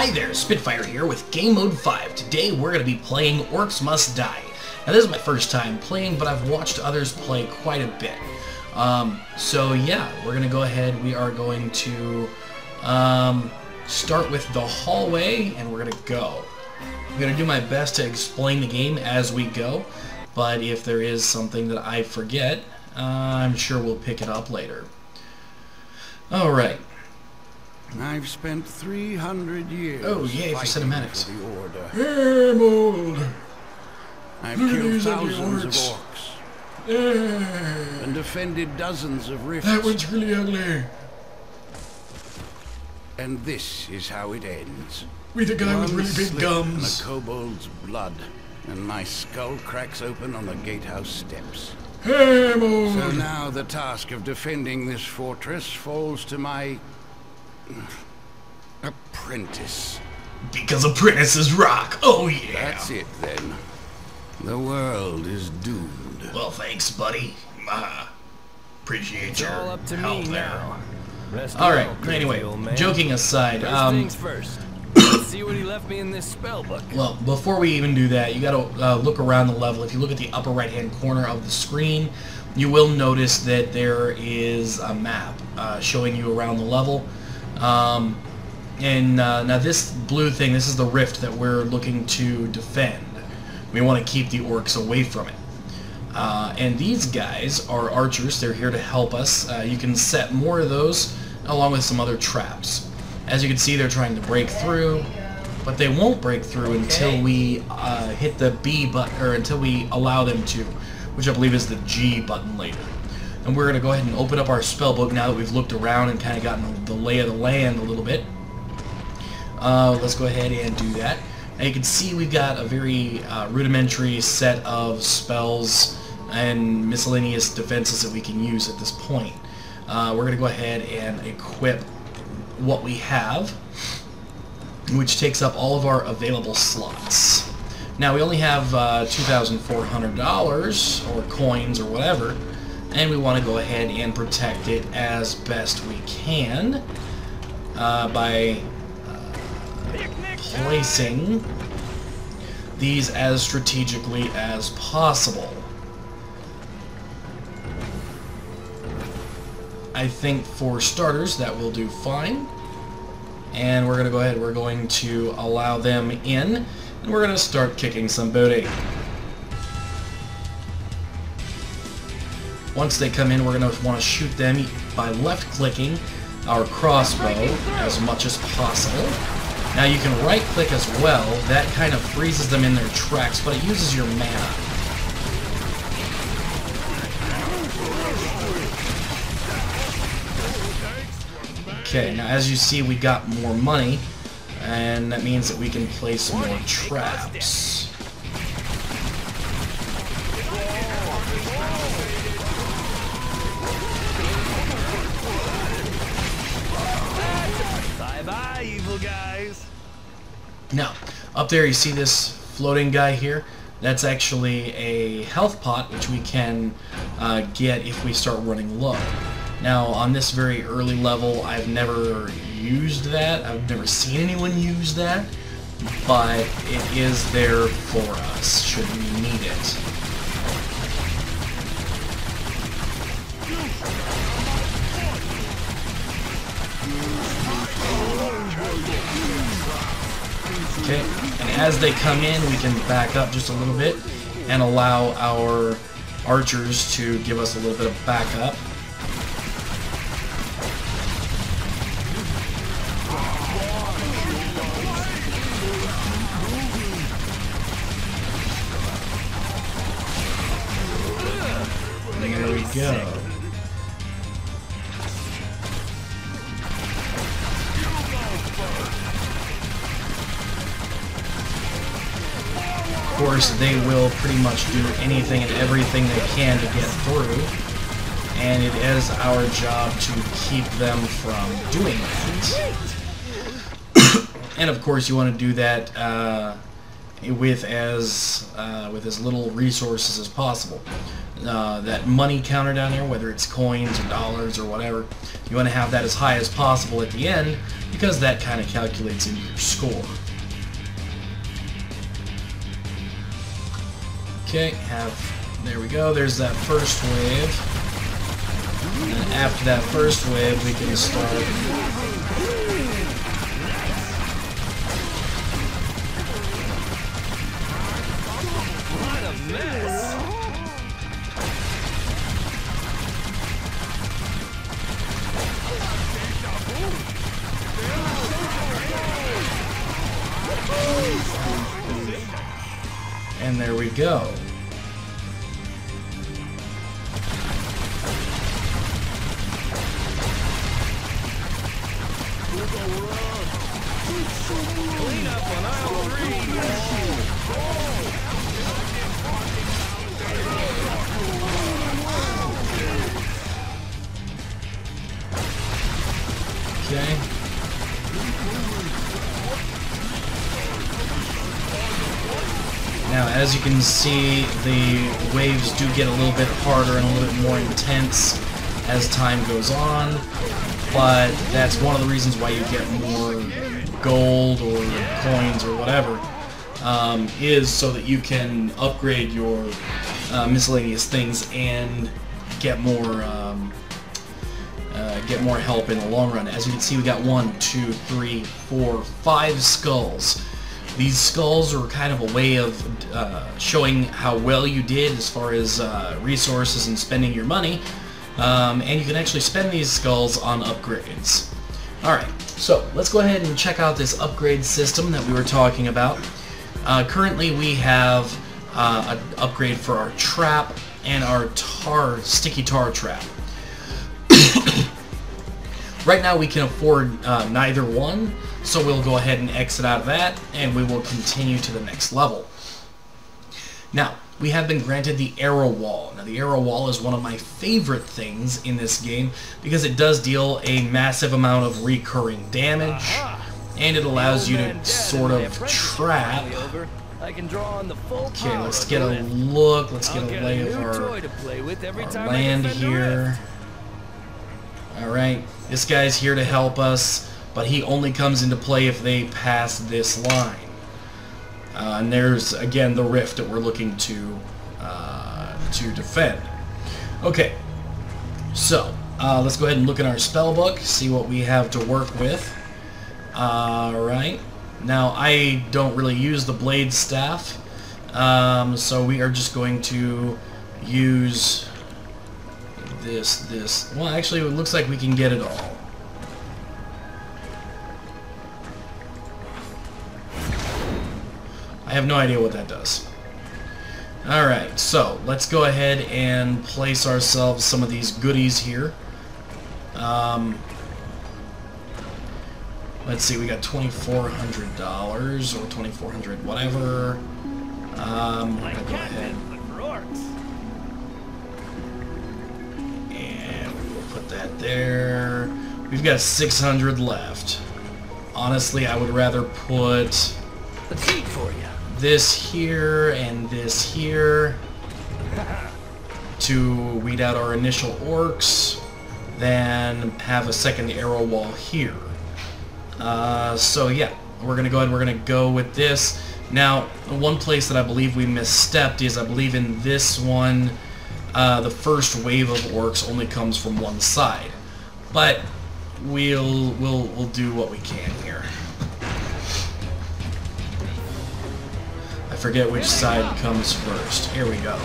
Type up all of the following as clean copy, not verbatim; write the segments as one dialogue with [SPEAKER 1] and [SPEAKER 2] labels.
[SPEAKER 1] Hi there, Spitfire here with Game Mode 5. Today we're going to be playing Orcs Must Die. Now this is my first time playing, but I've watched others play quite a bit. So yeah, we're going to go ahead. We are going to start with the hallway, and we're going to go. I'm going to do my best to explain the game as we go, but if there is something that I forget, I'm sure we'll pick it up later. Alright.
[SPEAKER 2] I've spent 300 years.
[SPEAKER 1] Oh yay for cinematics.
[SPEAKER 2] For the order.
[SPEAKER 1] Emerald.
[SPEAKER 2] I've killed thousands of orcs and defended dozens of rifts.
[SPEAKER 1] That one's really ugly.
[SPEAKER 2] And this is how it ends.
[SPEAKER 1] With a guy with
[SPEAKER 2] One
[SPEAKER 1] really big
[SPEAKER 2] slip
[SPEAKER 1] gums.
[SPEAKER 2] And a kobold's blood, and my skull cracks open on the gatehouse steps.
[SPEAKER 1] Emerald.
[SPEAKER 2] So now the task of defending this fortress falls to my apprentice.
[SPEAKER 1] Because apprentices rock. Oh yeah.
[SPEAKER 2] That's it then. The world is doomed.
[SPEAKER 1] Well, thanks, buddy. Appreciate
[SPEAKER 3] It's
[SPEAKER 1] your
[SPEAKER 3] all up to
[SPEAKER 1] help
[SPEAKER 3] me
[SPEAKER 1] there.
[SPEAKER 3] now.
[SPEAKER 1] All right. Anyway, joking aside,
[SPEAKER 3] First things first. Let's see what he left me in this spell book.
[SPEAKER 1] well, before we even do that, you got to look around the level. If you look at the upper right-hand corner of the screen, you will notice that there is a map showing you around the level. Now this blue thing, this is the rift that we're looking to defend. We want to keep the orcs away from it. And these guys are archers. They're here to help us. You can set more of those along with some other traps. As you can see, they're trying to break through, but they won't break through until we hit the B button, or until we allow them to, which I believe is the G button later. And we're going to go ahead and open up our spellbook now that we've looked around and kind of gotten the lay of the land a little bit. Let's go ahead and do that. Now you can see we've got a very rudimentary set of spells and miscellaneous defenses that we can use at this point. We're going to go ahead and equip what we have, which takes up all of our available slots. Now we only have $2,400 or coins or whatever, and we want to go ahead and protect it as best we can by placing these as strategically as possible. I think for starters that will do fine, and we're going to go ahead, we're going to allow them in, and we're going to start kicking some booty. Once they come in, we're going to want to shoot them by left-clicking our crossbow as much as possible. Now you can right-click as well. That kind of freezes them in their tracks, but it uses your mana. Okay, now as you see, we got more money, and that means that we can place more traps.
[SPEAKER 3] Bye-bye, evil guys.
[SPEAKER 1] Now, up there you see this floating guy here. That's actually a health pot, which we can get if we start running low. Now, on this very early level, I've never used that. I've never seen anyone use that, but it is there for us, should we need it. Okay, and as they come in, we can back up just a little bit and allow our archers to give us a little bit of backup. There we go. Of course, they will pretty much do anything and everything they can to get through, and it is our job to keep them from doing that. And of course, you want to do that with as little resources as possible. That money counter down there, whether it's coins or dollars or whatever, you want to have that as high as possible at the end, because that kind of calculates into your score. Okay, there we go, there's that first wave. And then after that first wave, we can start.
[SPEAKER 3] What a mess!
[SPEAKER 1] And there we go.
[SPEAKER 3] Clean up on aisle 3!
[SPEAKER 1] Okay. Now, as you can see, the waves do get a little bit harder and a little bit more intense as time goes on, but that's one of the reasons why you get more gold or coins or whatever, is so that you can upgrade your miscellaneous things and get more help in the long run. As you can see, we got 1, 2, 3, 4, 5 skulls. These skulls are kind of a way of showing how well you did as far as resources and spending your money, and you can actually spend these skulls on upgrades. Alright, so let's go ahead and check out this upgrade system that we were talking about. Currently we have an upgrade for our trap and our sticky tar trap. Right now we can afford neither one, so we'll go ahead and exit out of that, and we will continue to the next level. Now, we have been granted the arrow wall. Now, the arrow wall is one of my favorite things in this game because it does deal a massive amount of recurring damage, and it allows you to sort of trap. Okay, let's get a look. Let's get a lay of our land here. Alright, this guy's here to help us, but he only comes into play if they pass this line. And there's, again, the rift that we're looking to defend. Okay, so let's go ahead and look in our spell book, see what we have to work with. Alright, now I don't really use the blade staff, so we are just going to use this. Well, actually, it looks like we can get it all. I have no idea what that does. Alright, so let's go ahead and place ourselves some of these goodies here. Let's see, we got $2,400 or $2,400 whatever. We're gonna go ahead and we'll put that there. We've got 600 left. Honestly, I would rather put this here and this here to weed out our initial orcs than have a second arrow wall here. So yeah, we're gonna go ahead and we're gonna go with this. Now, one place that I believe we misstepped is I believe in this one, the first wave of orcs only comes from one side, but we'll do what we can here. I forget which side comes first. Here we go.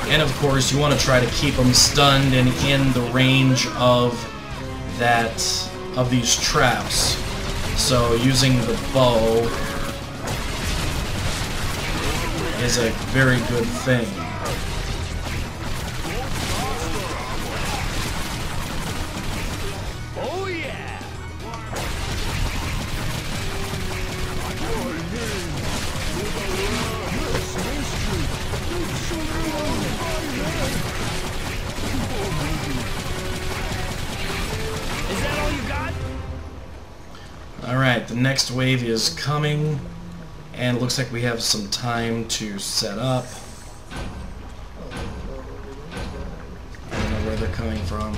[SPEAKER 1] And of course, you want to try to keep them stunned and in the range of these traps. So using the bow is a very good thing.
[SPEAKER 3] Oh yeah!
[SPEAKER 1] the next wave is coming, and it looks like we have some time to set up. I don't know where they're coming from.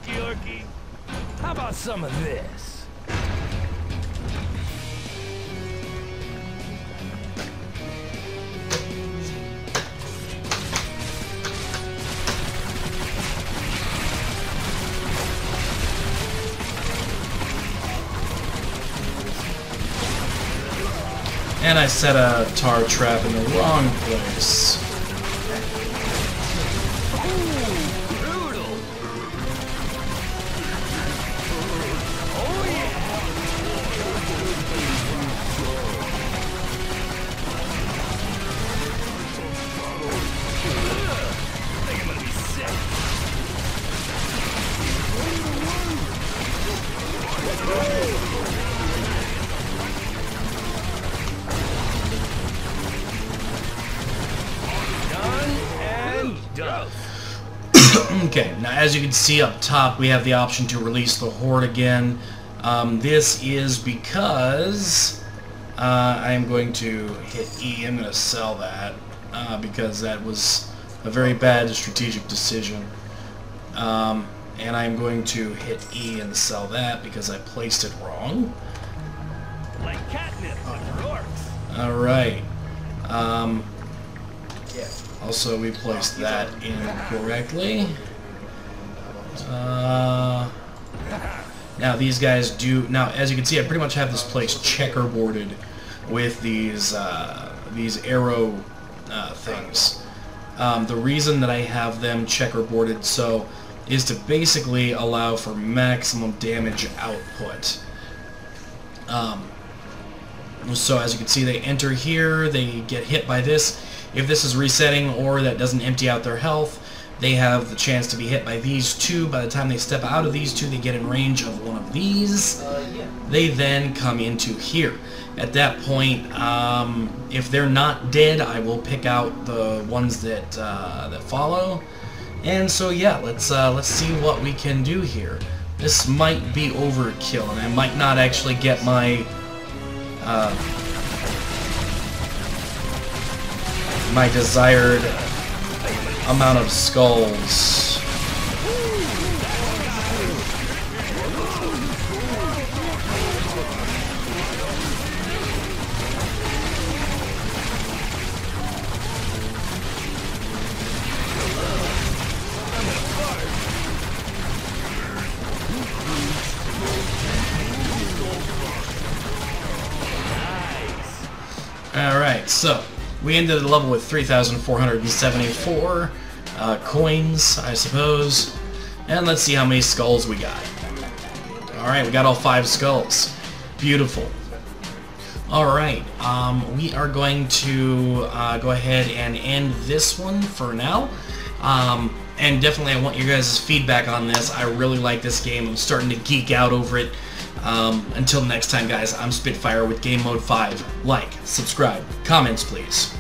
[SPEAKER 3] Orky. How about some of this?
[SPEAKER 1] And I set a tar trap in the wrong place. Okay, now as you can see up top, we have the option to release the Horde again. This is because I am going to hit E. I'm going to sell that because that was a very bad strategic decision. And I'm going to hit E and sell that because I placed it wrong.
[SPEAKER 3] Like catnip for orcs.
[SPEAKER 1] Alright. Also, we placed that incorrectly. Now these guys do. Now, as you can see, I pretty much have this place checkerboarded with these arrow things. The reason that I have them checkerboarded so is to basically allow for maximum damage output. So as you can see, they enter here, they get hit by this. If this is resetting or that doesn't empty out their health, they have the chance to be hit by these two. By the time they step out of these two, they get in range of one of these. They then come into here. At that point, if they're not dead, I will pick out the ones that that follow. And so yeah, let's see what we can do here. This might be overkill, and I might not actually get my my desired amount of skulls. Alright, so we ended the level with 3,474 coins, I suppose. And let's see how many skulls we got. Alright, we got all 5 skulls. Beautiful. Alright, we are going to go ahead and end this one for now. And definitely I want your guys' feedback on this. I really like this game. I'm starting to geek out over it. Until next time, guys, I'm Spitfire with Game Mode 5. Like, subscribe, comments, please.